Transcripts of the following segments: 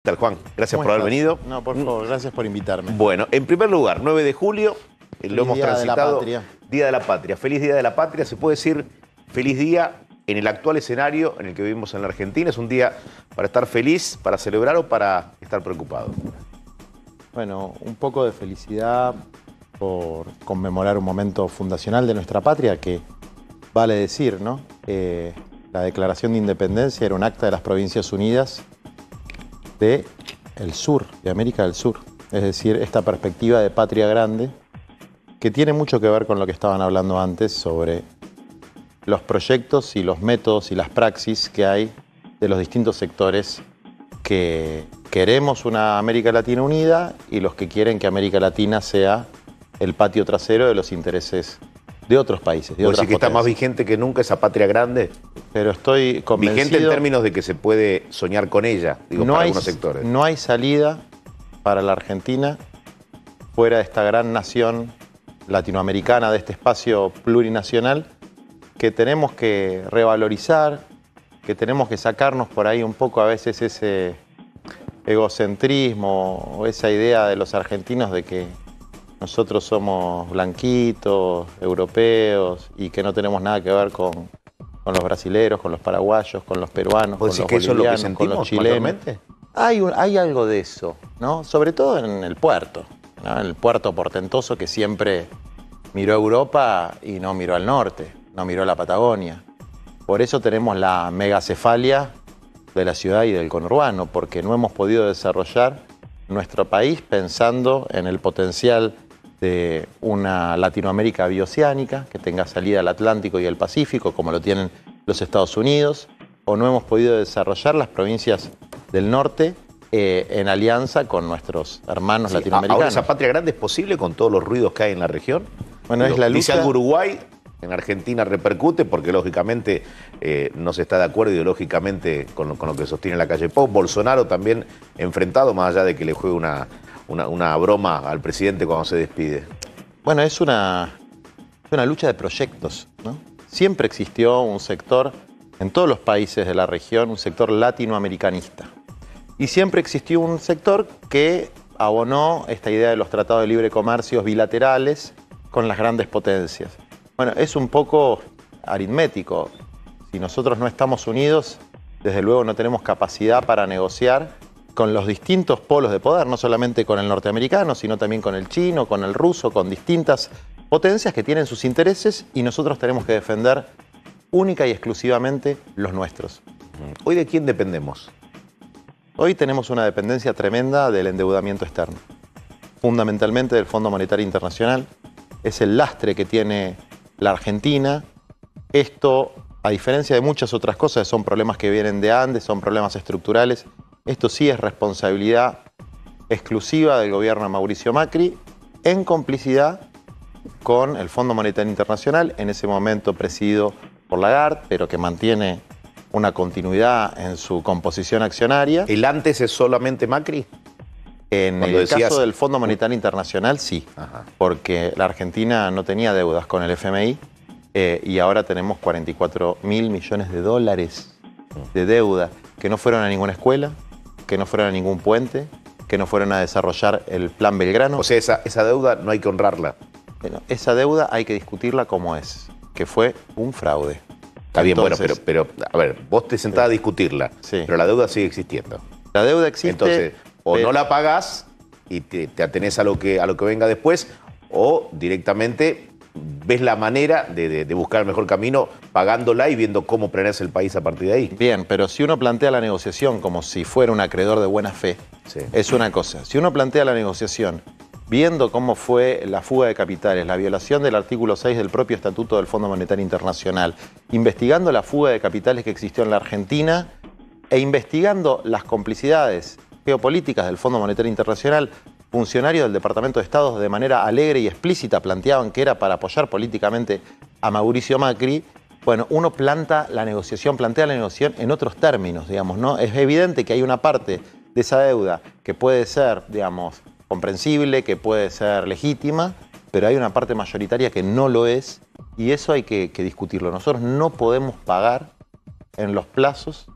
tal, Juan? Gracias por haber venido. No, por favor, gracias por invitarme. Bueno, en primer lugar, 9 de julio, lo hemos transitado. Día de la Patria. Día de la Patria. Feliz Día de la Patria. Se puede decir feliz día en el actual escenario en el que vivimos en la Argentina. Es un día para estar feliz, para celebrar o para estar preocupado. Bueno, un poco de felicidad por conmemorar un momento fundacional de nuestra patria que vale decir, ¿no? La Declaración de Independencia era un acta de las Provincias Unidas del sur, de América del Sur. Es decir, esta perspectiva de patria grande que tiene mucho que ver con lo que estaban hablando antes sobre los proyectos y los métodos y las praxis que hay de los distintos sectores que queremos una América Latina unida y los que quieren que América Latina sea el patio trasero de los intereses de otros países, de otras que está potencias. más vigente que nunca esa patria grande. Pero estoy convencido... Vigente en términos de que se puede soñar con ella, digo, no para hay, algunos sectores. No hay salida para la Argentina fuera de esta gran nación latinoamericana, de este espacio plurinacional, que tenemos que revalorizar, que tenemos que sacarnos por ahí un poco a veces ese egocentrismo o esa idea de los argentinos de que nosotros somos blanquitos, europeos y que no tenemos nada que ver con los brasileros, con los paraguayos, con los peruanos, con los bolivianos, con los chilenos. Hay algo de eso, ¿no? Sobre todo en el puerto, ¿no? En el puerto portentoso que siempre miró a Europa y no miró al norte, no miró a la Patagonia. Por eso tenemos la megacefalia de la ciudad y del conurbano, porque no hemos podido desarrollar nuestro país pensando en el potencial de una Latinoamérica bioceánica que tenga salida al Atlántico y al Pacífico, como lo tienen los Estados Unidos, o no hemos podido desarrollar las provincias del norte en alianza con nuestros hermanos latinoamericanos. ¿Ahora esa patria grande es posible con todos los ruidos que hay en la región? Bueno, es la lucha... Dice algo Uruguay, en Argentina repercute porque lógicamente no se está de acuerdo ideológicamente con lo que sostiene la calle Pou. Bolsonaro también enfrentado, más allá de que le juegue una broma al presidente cuando se despide. Bueno, es una lucha de proyectos, ¿no? Siempre existió un sector, en todos los países de la región, un sector latinoamericanista. Y siempre existió un sector que abonó esta idea de los tratados de libre comercio bilaterales con las grandes potencias. Bueno, es un poco aritmético. Si nosotros no estamos unidos, desde luego no tenemos capacidad para negociar con los distintos polos de poder, no solamente con el norteamericano, sino también con el chino, con el ruso, con distintas potencias que tienen sus intereses y nosotros tenemos que defender única y exclusivamente los nuestros. ¿Hoy de quién dependemos? Hoy tenemos una dependencia tremenda del endeudamiento externo, fundamentalmente del Fondo Monetario Internacional. Es el lastre que tiene la Argentina. Esto, a diferencia de muchas otras cosas, son problemas que vienen de Andes, son problemas estructurales. Esto sí es responsabilidad exclusiva del gobierno de Mauricio Macri, en complicidad con el Fondo Monetario Internacional, en ese momento presidido por Lagarde, pero que mantiene una continuidad en su composición accionaria. ¿El antes es solamente Macri? En el caso del Fondo Monetario Internacional, sí, porque la Argentina no tenía deudas con el FMI y ahora tenemos 44.000 millones de dólares de deuda que no fueron a ninguna escuela, que no fueron a ningún puente, que no fueron a desarrollar el Plan Belgrano. O sea, esa deuda no hay que honrarla. Bueno, esa deuda hay que discutirla como es, que fue un fraude. Está bien, bueno, pero a ver, vos te sentás a discutirla, pero la deuda sigue existiendo. La deuda existe. Entonces, o no la pagás y te atenés a lo que venga después, o directamente ves la manera de buscar el mejor camino pagándola y viendo cómo planeas el país a partir de ahí. Bien, pero si uno plantea la negociación como si fuera un acreedor de buena fe, es una cosa. Si uno plantea la negociación viendo cómo fue la fuga de capitales, la violación del artículo 6 del propio Estatuto del Fondo Monetario Internacional, investigando la fuga de capitales que existió en la Argentina e investigando las complicidades geopolíticas del Fondo Monetario Internacional, funcionarios del Departamento de Estado de manera alegre y explícita planteaban que era para apoyar políticamente a Mauricio Macri. Bueno, uno plantea la negociación en otros términos, digamos, ¿no? Es evidente que hay una parte de esa deuda que puede ser, digamos, comprensible, que puede ser legítima, pero hay una parte mayoritaria que no lo es y eso hay que discutirlo. Nosotros no podemos pagar en los plazos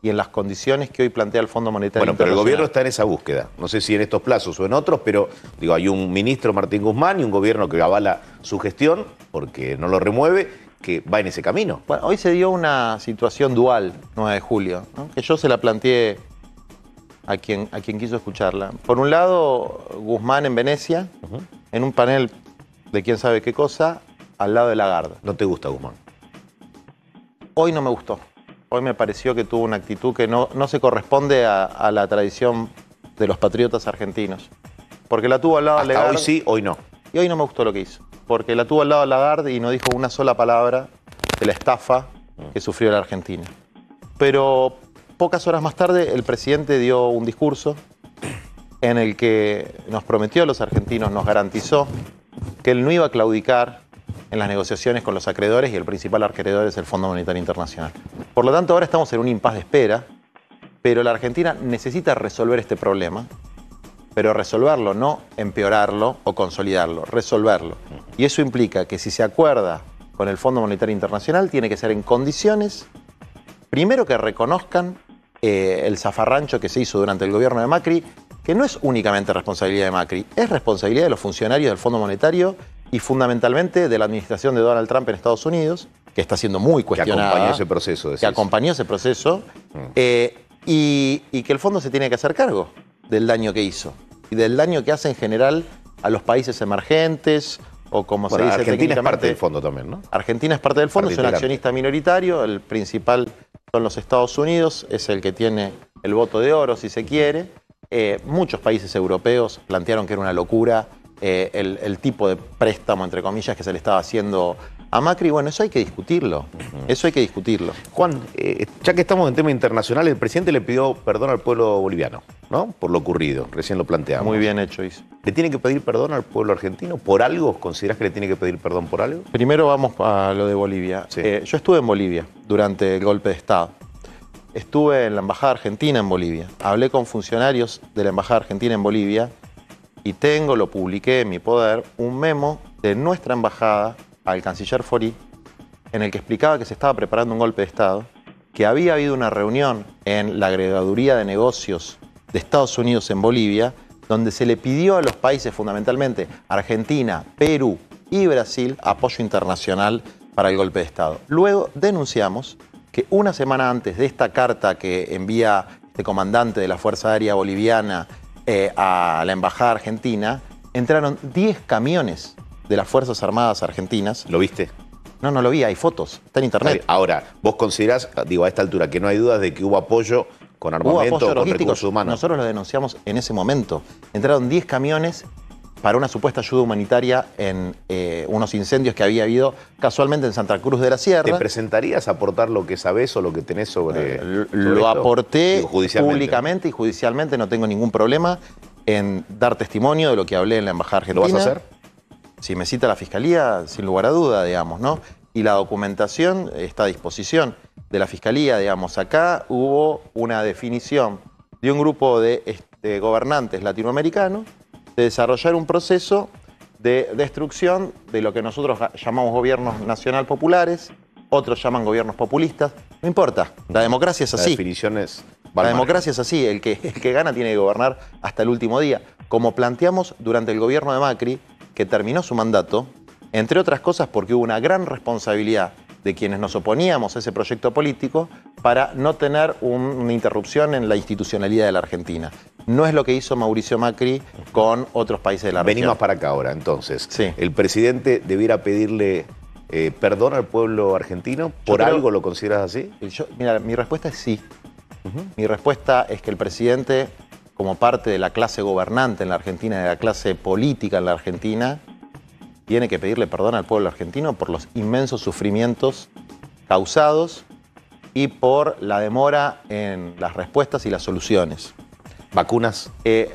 y en las condiciones que hoy plantea el Fondo Monetario Bueno, pero el Internacional. gobierno está en esa búsqueda. No sé si en estos plazos o en otros, pero digo, hay un ministro, Martín Guzmán, y un gobierno que avala su gestión, porque no lo remueve, que va en ese camino. Bueno, hoy se dio una situación dual, 9 de julio, ¿no? Que yo se la planteé a quien quiso escucharla. Por un lado, Guzmán en Venecia, en un panel de quién sabe qué cosa, al lado de Lagarde. ¿No te gusta Guzmán? Hoy no me gustó. Hoy me pareció que tuvo una actitud que no se corresponde a la tradición de los patriotas argentinos. Porque la tuvo al lado de Hasta Lagarde. hoy sí, hoy no. Y hoy no me gustó lo que hizo. Porque la tuvo al lado de Lagarde y no dijo una sola palabra de la estafa que sufrió la Argentina. Pero pocas horas más tarde el presidente dio un discurso en el que nos prometió a los argentinos, nos garantizó que él no iba a claudicar en las negociaciones con los acreedores, y el principal acreedor es el Fondo Monetario Internacional. Por lo tanto, ahora estamos en un impasse de espera, pero la Argentina necesita resolver este problema, pero resolverlo, no empeorarlo o consolidarlo, resolverlo. Y eso implica que si se acuerda con el Fondo Monetario Internacional, tiene que ser en condiciones, primero, que reconozcan el zafarrancho que se hizo durante el gobierno de Macri, que no es únicamente responsabilidad de Macri, es responsabilidad de los funcionarios del Fondo Monetario y fundamentalmente de la administración de Donald Trump en Estados Unidos, que está siendo muy cuestionada. Que acompañó ese proceso. Decís. Que acompañó ese proceso, y que el fondo se tiene que hacer cargo del daño que hizo y del daño que hace en general a los países emergentes, o como se dice Argentina es técnicamente, parte del fondo también, ¿no? Argentina es parte del fondo, Parte es un integrante. accionista minoritario, el principal son los Estados Unidos, es el que tiene el voto de oro, si se quiere. Muchos países europeos plantearon que era una locura el tipo de préstamo, entre comillas, que se le estaba haciendo a Macri. Bueno, eso hay que discutirlo. Eso hay que discutirlo. Juan, ya que estamos en tema internacional, el presidente le pidió perdón al pueblo boliviano, ¿no? Por lo ocurrido, recién lo planteamos. Muy bien hecho, hizo. ¿Le tiene que pedir perdón al pueblo argentino por algo? ¿Considerás que le tiene que pedir perdón por algo? Primero vamos a lo de Bolivia. Sí. Yo estuve en Bolivia durante el golpe de Estado. Estuve en la Embajada Argentina en Bolivia. Hablé con funcionarios de la Embajada Argentina en Bolivia y lo publiqué en mi poder, un memo de nuestra embajada al canciller Fori, en el que explicaba que se estaba preparando un golpe de Estado, que había habido una reunión en la agregaduría de negocios de Estados Unidos en Bolivia, donde se le pidió a los países, fundamentalmente Argentina, Perú y Brasil, apoyo internacional para el golpe de Estado. Luego denunciamos que una semana antes de esta carta que envía este comandante de la Fuerza Aérea Boliviana a la Embajada Argentina, entraron 10 camiones de las Fuerzas Armadas Argentinas. ¿Lo viste? No lo vi, hay fotos, está en internet. Ahora, ¿vos considerás, digo, a esta altura, que no hay dudas de que hubo apoyo con armamento, apoyo con logístico. recursos humanos? Nosotros lo denunciamos en ese momento. Entraron 10 camiones para una supuesta ayuda humanitaria en unos incendios que había habido casualmente en Santa Cruz de la Sierra. ¿Te presentarías a aportar lo que sabés o lo que tenés sobre Lo esto? aporté Digo, judicialmente. públicamente y judicialmente, no tengo ningún problema en dar testimonio de lo que hablé en la Embajada Argentina. ¿Lo vas a hacer? Si me cita la Fiscalía, sin lugar a duda, digamos, ¿no? Y la documentación está a disposición de la Fiscalía, digamos. Acá hubo una definición de un grupo de gobernantes latinoamericanos de desarrollar un proceso de destrucción de lo que nosotros llamamos gobiernos nacional populares, otros llaman gobiernos populistas. No importa, la democracia es La así. definición es... La democracia es así, el que gana tiene que gobernar hasta el último día. Como planteamos durante el gobierno de Macri, que terminó su mandato, entre otras cosas porque hubo una gran responsabilidad de quienes nos oponíamos a ese proyecto político para no tener una interrupción en la institucionalidad de la Argentina. No es lo que hizo Mauricio Macri con otros países de la región. Venimos para acá ahora, entonces. Sí. ¿El presidente debiera pedirle perdón al pueblo argentino? ¿Por creo- algo lo consideras así? Mira, mi respuesta es sí. Mi respuesta es que el presidente, como parte de la clase gobernante en la Argentina, de la clase política en la Argentina, tiene que pedirle perdón al pueblo argentino por los inmensos sufrimientos causados y por la demora en las respuestas y las soluciones. ¿Vacunas? En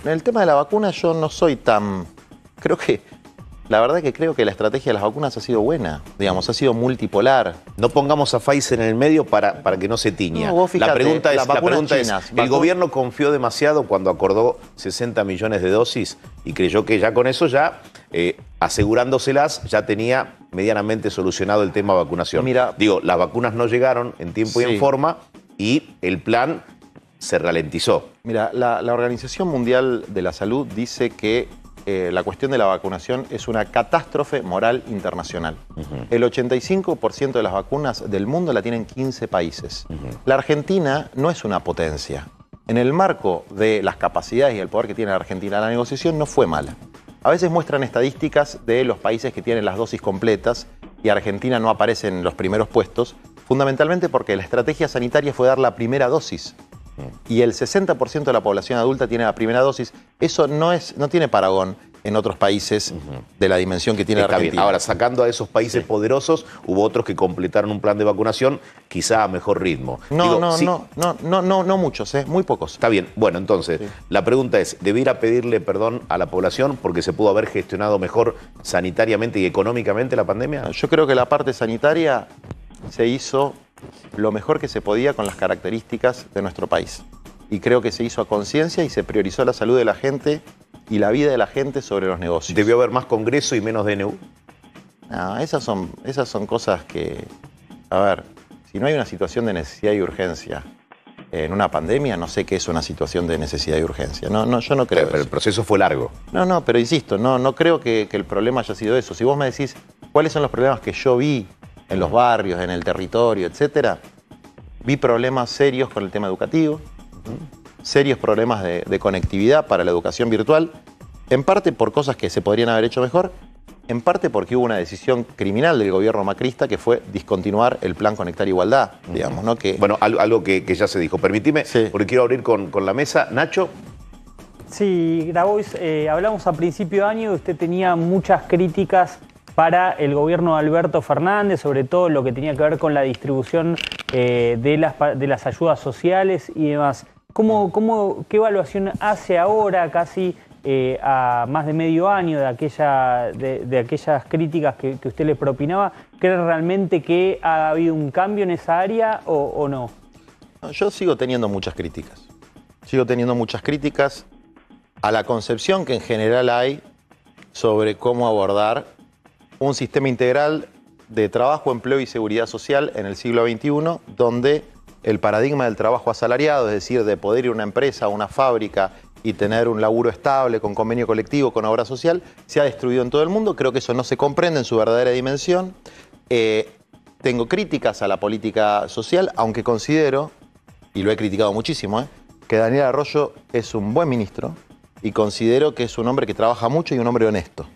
el tema de la vacuna yo no soy tan... La verdad que creo que la estrategia de las vacunas ha sido buena, digamos, ha sido multipolar. No pongamos a Pfizer en el medio para que no se tiña. No, vos fíjate, la pregunta las es, vacunas chinas, ¿el gobierno confió demasiado cuando acordó 60 millones de dosis y creyó que ya con eso asegurándoselas, ya tenía medianamente solucionado el tema de vacunación? Mira, digo, las vacunas no llegaron en tiempo y sí. en forma y el plan se ralentizó. Mira, la Organización Mundial de la Salud dice que la cuestión de la vacunación es una catástrofe moral internacional. El 85% de las vacunas del mundo la tienen 15 países. La Argentina no es una potencia. En el marco de las capacidades y el poder que tiene la Argentina, la negociación no fue mala. A veces muestran estadísticas de los países que tienen las dosis completas y Argentina no aparece en los primeros puestos, fundamentalmente porque la estrategia sanitaria fue dar la primera dosis. Y el 60% de la población adulta tiene la primera dosis. Eso no tiene paragón en otros países de la dimensión que tiene la Argentina. Bien. Ahora, sacando a esos países poderosos, hubo otros que completaron un plan de vacunación quizá a mejor ritmo. No muchos, muy pocos. Está bien. Bueno, entonces, la pregunta es, ¿debiera pedirle perdón a la población porque se pudo haber gestionado mejor sanitariamente y económicamente la pandemia? Yo creo que la parte sanitaria se hizo lo mejor que se podía con las características de nuestro país. Y creo que se hizo a conciencia y se priorizó la salud de la gente y la vida de la gente sobre los negocios. ¿Debió haber más Congreso y menos DNU? No, esas son cosas que... A ver, si no hay una situación de necesidad y urgencia en una pandemia, no sé qué es una situación de necesidad y urgencia. Yo no creo pero el proceso fue largo. Pero insisto, no creo que el problema haya sido eso. Si vos me decís cuáles son los problemas que yo vi en los barrios, en el territorio, etcétera, vi problemas serios con el tema educativo, serios problemas de conectividad para la educación virtual, en parte por cosas que se podrían haber hecho mejor, en parte porque hubo una decisión criminal del gobierno macrista que fue discontinuar el plan Conectar Igualdad, digamos, ¿no? Bueno, algo que ya se dijo. Permitime, porque quiero abrir con la mesa. Nacho. Sí, Grabois, hablamos a principio de año, usted tenía muchas críticas para el gobierno de Alberto Fernández, sobre todo lo que tenía que ver con la distribución de las ayudas sociales y demás. ¿Qué evaluación hace ahora, casi a más de medio año de aquellas críticas que usted le propinaba? ¿Cree realmente que ha habido un cambio en esa área o no? Yo sigo teniendo muchas críticas. Sigo teniendo muchas críticas a la concepción que en general hay sobre cómo abordar un sistema integral de trabajo, empleo y seguridad social en el siglo XXI, donde el paradigma del trabajo asalariado, es decir, de poder ir a una empresa, a una fábrica y tener un laburo estable, con convenio colectivo, con obra social, se ha destruido en todo el mundo. Creo que eso no se comprende en su verdadera dimensión. Tengo críticas a la política social, aunque considero, y lo he criticado muchísimo, que Daniel Arroyo es un buen ministro y considero que es un hombre que trabaja mucho y un hombre honesto.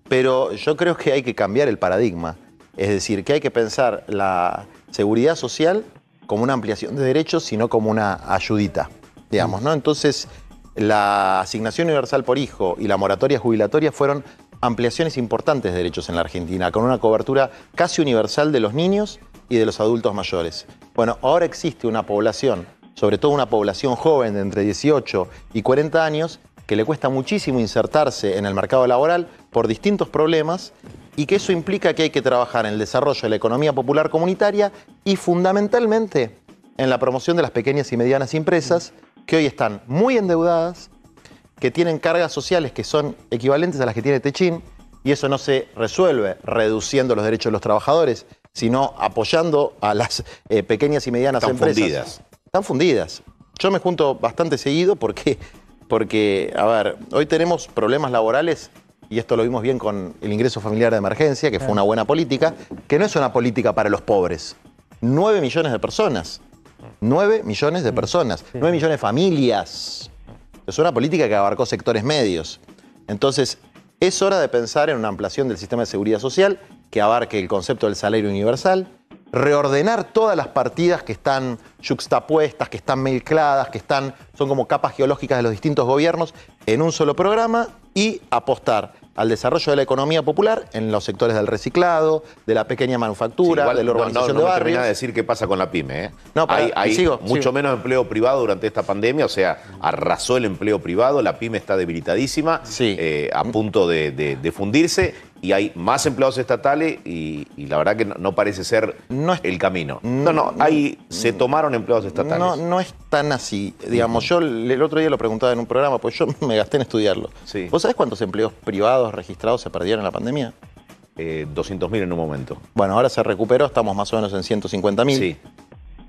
Pero yo creo que hay que cambiar el paradigma. Es decir, que hay que pensar la seguridad social como una ampliación de derechos, sino como una ayudita, digamos, ¿no? Entonces, la asignación universal por hijo y la moratoria jubilatoria fueron ampliaciones importantes de derechos en la Argentina, con una cobertura casi universal de los niños y de los adultos mayores. Bueno, ahora existe una población, sobre todo una población joven de entre 18 y 40 años, que le cuesta muchísimo insertarse en el mercado laboral por distintos problemas y que eso implica que hay que trabajar en el desarrollo de la economía popular comunitaria y fundamentalmente en la promoción de las pequeñas y medianas empresas que hoy están muy endeudadas, que tienen cargas sociales que son equivalentes a las que tiene Techín, y eso no se resuelve reduciendo los derechos de los trabajadores, sino apoyando a las pequeñas y medianas empresas. Están fundidas. Yo me junto bastante seguido porque, a ver, hoy tenemos problemas laborales, y esto lo vimos bien con el ingreso familiar de emergencia, que fue una buena política, que no es una política para los pobres. 9 millones de personas. 9 millones de personas. 9 millones de familias. Es una política que abarcó sectores medios. Entonces, es hora de pensar en una ampliación del sistema de seguridad social que abarque el concepto del salario universal, reordenar todas las partidas que están yuxtapuestas, que están mezcladas, son como capas geológicas de los distintos gobiernos en un solo programa y apostar al desarrollo de la economía popular en los sectores del reciclado, de la pequeña manufactura, de la urbanización de barrios. No termina de decir qué pasa con la pyme. No, hay mucho menos empleo privado durante esta pandemia, o sea, arrasó el empleo privado, la pyme está debilitadísima, a punto de fundirse, y hay más empleados estatales y la verdad que no parece ser el camino. Se tomaron empleados estatales. No es tan así. Digamos, yo el otro día lo preguntaba en un programa, pues yo me gasté en estudiarlo. Sí. ¿Vos sabés cuántos empleos privados registrados se perdieron en la pandemia? 200.000 en un momento. Bueno, ahora se recuperó, estamos más o menos en 150.000. Sí.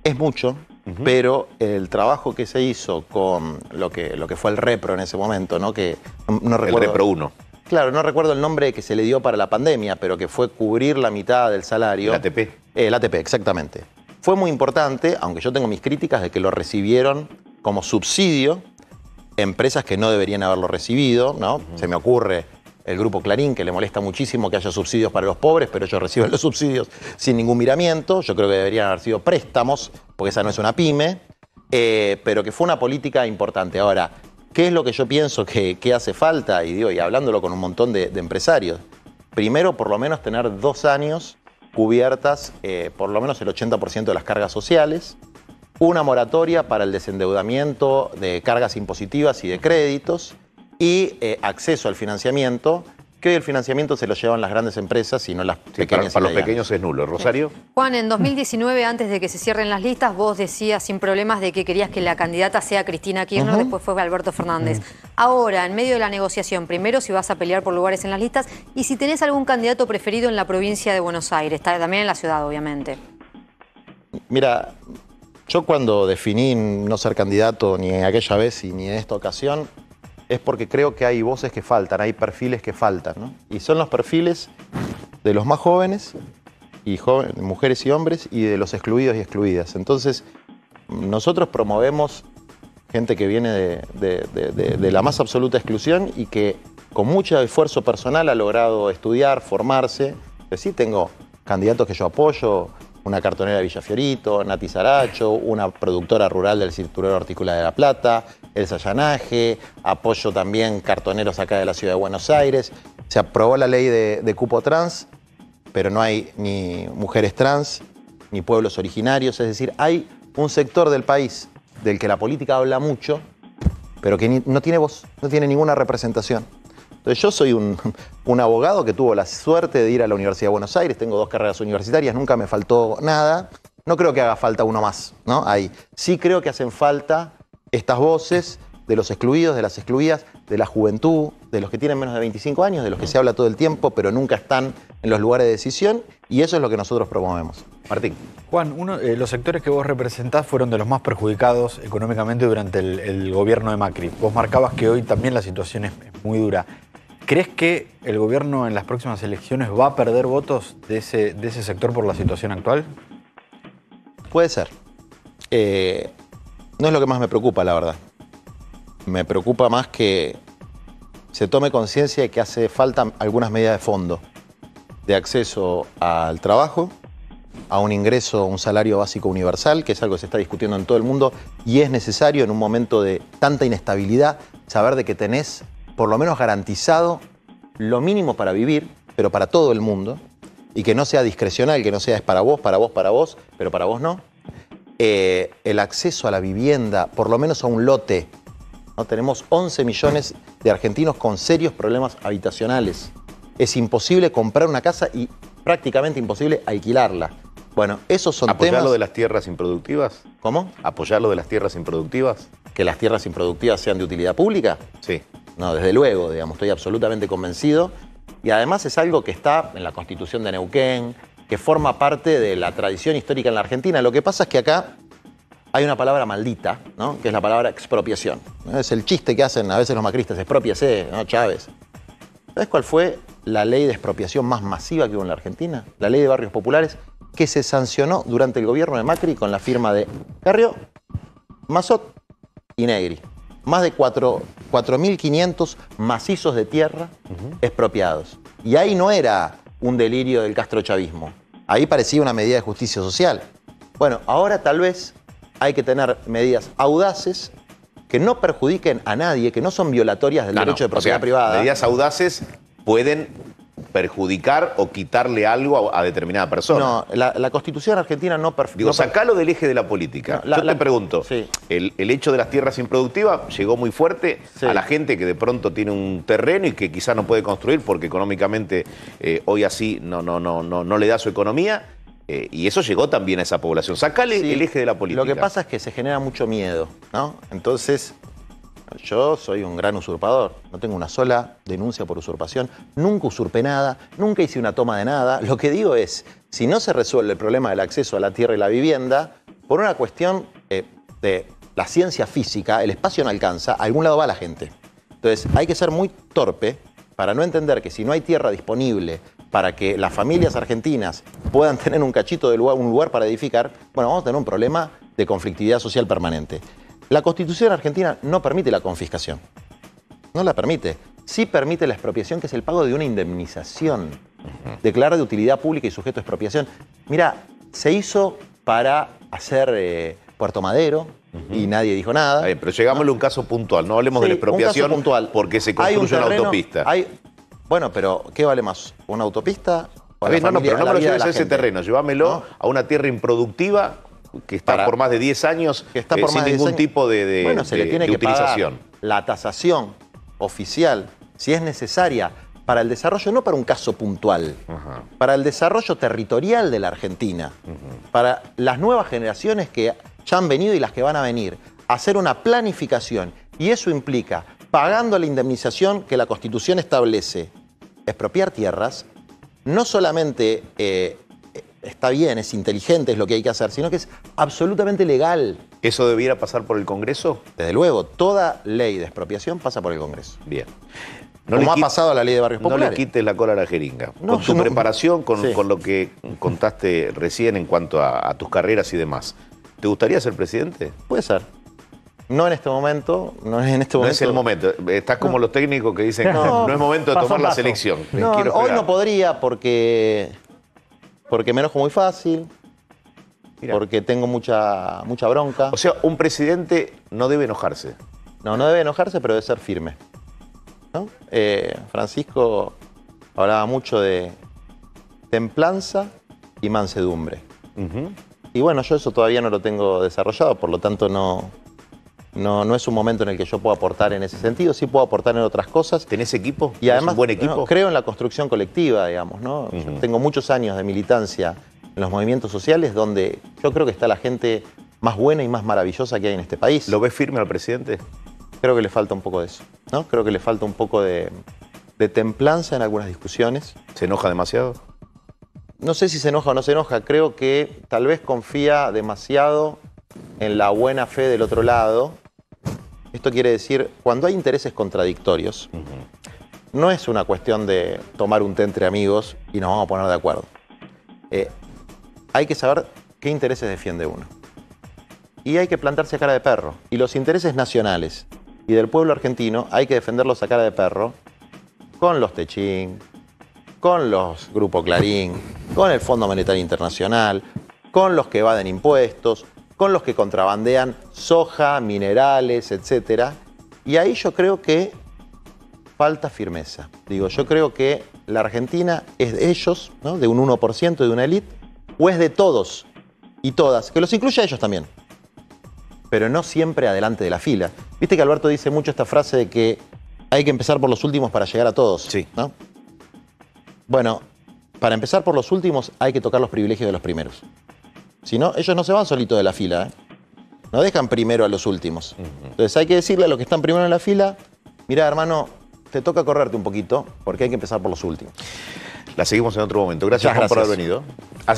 Es mucho, pero el trabajo que se hizo con lo que fue el Repro en ese momento, ¿no? Que no recuerdo. El Repro 1. Claro, no recuerdo el nombre que se le dio para la pandemia, pero que fue cubrir la mitad del salario. ¿El ATP? El ATP, exactamente. Fue muy importante, aunque yo tengo mis críticas de que lo recibieron como subsidio empresas que no deberían haberlo recibido, ¿no? Se me ocurre el Grupo Clarín, que le molesta muchísimo que haya subsidios para los pobres, pero ellos reciben los subsidios sin ningún miramiento. Yo creo que deberían haber sido préstamos, porque esa no es una pyme, pero que fue una política importante. Ahora, ¿qué es lo que yo pienso que hace falta? Y digo, y hablándolo con un montón de empresarios. Primero, por lo menos tener 2 años cubiertas por lo menos el 80% de las cargas sociales, una moratoria para el desendeudamiento de cargas impositivas y de créditos y acceso al financiamiento, que hoy el financiamiento se lo llevan las grandes empresas y no las pequeñas. Para los pequeños es nulo. ¿Rosario? Juan, en 2019, antes de que se cierren las listas, vos decías sin problemas de que querías que la candidata sea Cristina Kirchner, después fue Alberto Fernández. Ahora, en medio de la negociación, primero si vas a pelear por lugares en las listas y si tenés algún candidato preferido en la provincia de Buenos Aires, también en la ciudad, obviamente. Mira, yo cuando definí no ser candidato ni en aquella vez y ni en esta ocasión, es porque creo que hay voces que faltan, hay perfiles que faltan, ¿no? Y son los perfiles de los más jóvenes, mujeres y hombres, y de los excluidos y excluidas. Entonces, nosotros promovemos gente que viene de la más absoluta exclusión y que con mucho esfuerzo personal ha logrado estudiar, formarse. Pues sí, tengo candidatos que yo apoyo, una cartonera de Villafiorito, Nati Saracho, una productora rural del Cinturón Hortícola de La Plata, el Sayanaje, apoyo también cartoneros acá de la ciudad de Buenos Aires. Se aprobó la ley de cupo trans, pero no hay ni mujeres trans, ni pueblos originarios. Es decir, hay un sector del país del que la política habla mucho, pero que no tiene voz, no tiene ninguna representación. Entonces yo soy un abogado que tuvo la suerte de ir a la Universidad de Buenos Aires, tengo 2 carreras universitarias, nunca me faltó nada. No creo que haga falta uno más, ¿no? Sí creo que hacen falta estas voces de los excluidos, de las excluidas, de la juventud, de los que tienen menos de 25 años, de los que se habla todo el tiempo, pero nunca están en los lugares de decisión, y eso es lo que nosotros promovemos. Martín. Juan, los sectores que vos representás fueron de los más perjudicados económicamente durante el gobierno de Macri. Vos marcabas que hoy también la situación es muy dura. ¿Crees que el gobierno en las próximas elecciones va a perder votos de ese sector por la situación actual? Puede ser. No es lo que más me preocupa, la verdad. Me preocupa más que se tome conciencia de que hace falta algunas medidas de fondo, de acceso al trabajo, a un ingreso, un salario básico universal, que es algo que se está discutiendo en todo el mundo y es necesario en un momento de tanta inestabilidad saber de que tenés por lo menos garantizado lo mínimo para vivir, pero para todo el mundo, y que no sea discrecional, que no sea es para vos, para vos, para vos, pero para vos no. El acceso a la vivienda, por lo menos a un lote, ¿no? Tenemos 11 millones de argentinos con serios problemas habitacionales. Es imposible comprar una casa y prácticamente imposible alquilarla. Bueno, esos son temas... ¿Apoyar lo de las tierras improductivas? ¿Cómo? ¿Apoyar lo de las tierras improductivas? ¿Que las tierras improductivas sean de utilidad pública? Sí. No, desde luego, digamos, estoy absolutamente convencido. Y además es algo que está en la Constitución de Neuquén, que forma parte de la tradición histórica en la Argentina. Lo que pasa es que acá hay una palabra maldita, ¿no? Que es la palabra expropiación. ¿No? Es el chiste que hacen a veces los macristas, expropiase, ¿no? Chávez. ¿Sabes cuál fue la ley de expropiación más masiva que hubo en la Argentina? La ley de barrios populares, que se sancionó durante el gobierno de Macri con la firma de Carrió, Massot y Negri. Más de 4.500 macizos de tierra expropiados. Y ahí no era un delirio del castrochavismo. Ahí parecía una medida de justicia social. Bueno, ahora tal vez hay que tener medidas audaces que no perjudiquen a nadie, que no son violatorias del derecho de propiedad privada. Medidas audaces pueden perjudicar o quitarle algo a determinada persona. No, la Constitución argentina no perjudica. Digo, sacalo del eje de la política. No, yo te pregunto, sí. el hecho de las tierras improductivas llegó muy fuerte Sí. a la gente que de pronto tiene un terreno y que quizás no puede construir porque económicamente hoy así no le da su economía. Y eso llegó también a esa población. Sacale Sí. el eje de la política. Lo que pasa es que se genera mucho miedo, ¿no? Entonces, yo soy un gran usurpador. No tengo una sola denuncia por usurpación. Nunca usurpé nada, nunca hice una toma de nada. Lo que digo es, si no se resuelve el problema del acceso a la tierra y la vivienda, por una cuestión de la ciencia física, el espacio no alcanza, a algún lado va la gente. Entonces hay que ser muy torpe para no entender que si no hay tierra disponible para que las familias argentinas puedan tener un cachito de lugar, un lugar para edificar, bueno, vamos a tener un problema de conflictividad social permanente. La Constitución argentina no permite la confiscación. No la permite. Sí permite la expropiación, que es el pago de una indemnización. Declarar de utilidad pública y sujeto a expropiación. Mira, se hizo para hacer Puerto Madero y nadie dijo nada. Pero llegámosle a un caso puntual. No hablemos de la expropiación un caso puntual. Porque se construye una autopista. Bueno, pero ¿qué vale más? ¿Una autopista? O no, pero no me lo lleves a ese terreno. Llévamelo a una tierra improductiva que está por más de 10 años sin ningún tipo de bueno, se le tiene que utilización. Pagar la tasación oficial, si es necesaria, para el desarrollo, no para un caso puntual, para el desarrollo territorial de la Argentina, para las nuevas generaciones que ya han venido y las que van a venir, hacer una planificación. Y eso implica, pagando la indemnización que la Constitución establece, expropiar tierras, no solamente está bien, es inteligente, es lo que hay que hacer, sino que es absolutamente legal. ¿Eso debiera pasar por el Congreso? Desde luego, toda ley de expropiación pasa por el Congreso. Bien. Como ha pasado a la ley de barrios populares. No le quites la cola a la jeringa. Con tu preparación, con lo que contaste recién en cuanto a tus carreras y demás, ¿te gustaría ser presidente? Puede ser. No en este momento. No es el momento. Estás como los técnicos que dicen no es momento de tomar la selección. Hoy no podría porque me enojo muy fácil. Mirá. Porque tengo mucha bronca. O sea, un presidente no debe enojarse. No debe enojarse, pero debe ser firme, ¿no? Francisco hablaba mucho de templanza y mansedumbre. Y bueno, yo eso todavía no lo tengo desarrollado, por lo tanto no es un momento en el que yo pueda aportar en ese sentido. Sí puedo aportar en otras cosas. ¿Tenés equipo? Y además, ¿un buen equipo? Creo en la construcción colectiva, digamos, ¿no? Yo tengo muchos años de militancia en los movimientos sociales donde yo creo que está la gente más buena y más maravillosa que hay en este país. ¿Lo ves firme al presidente? Creo que le falta un poco de eso, ¿no? Creo que le falta un poco de templanza en algunas discusiones. ¿Se enoja demasiado? No sé si se enoja o no se enoja. Creo que tal vez confía demasiado en la buena fe del otro lado. Esto quiere decir, cuando hay intereses contradictorios, no es una cuestión de tomar un té entre amigos y nos vamos a poner de acuerdo. Hay que saber qué intereses defiende uno. Y hay que plantarse a cara de perro. Y los intereses nacionales y del pueblo argentino hay que defenderlos a cara de perro con los Techín, con los Grupo Clarín, con el Fondo Monetario Internacional, con los que evaden impuestos, con los que contrabandean soja, minerales, etc. Y ahí yo creo que falta firmeza. Yo creo que la Argentina es de ellos, ¿no? De un 1%, de una élite, o es de todos y todas, que los incluye a ellos también, pero no siempre adelante de la fila. Viste que Alberto dice mucho esta frase de que hay que empezar por los últimos para llegar a todos. Sí. ¿No? Bueno, para empezar por los últimos hay que tocar los privilegios de los primeros. Si no, ellos no se van solitos de la fila, ¿eh? No dejan primero a los últimos. Entonces hay que decirle a los que están primero en la fila, mirá, hermano, te toca correrte un poquito porque hay que empezar por los últimos. La seguimos en otro momento. Gracias, Juan, por haber venido.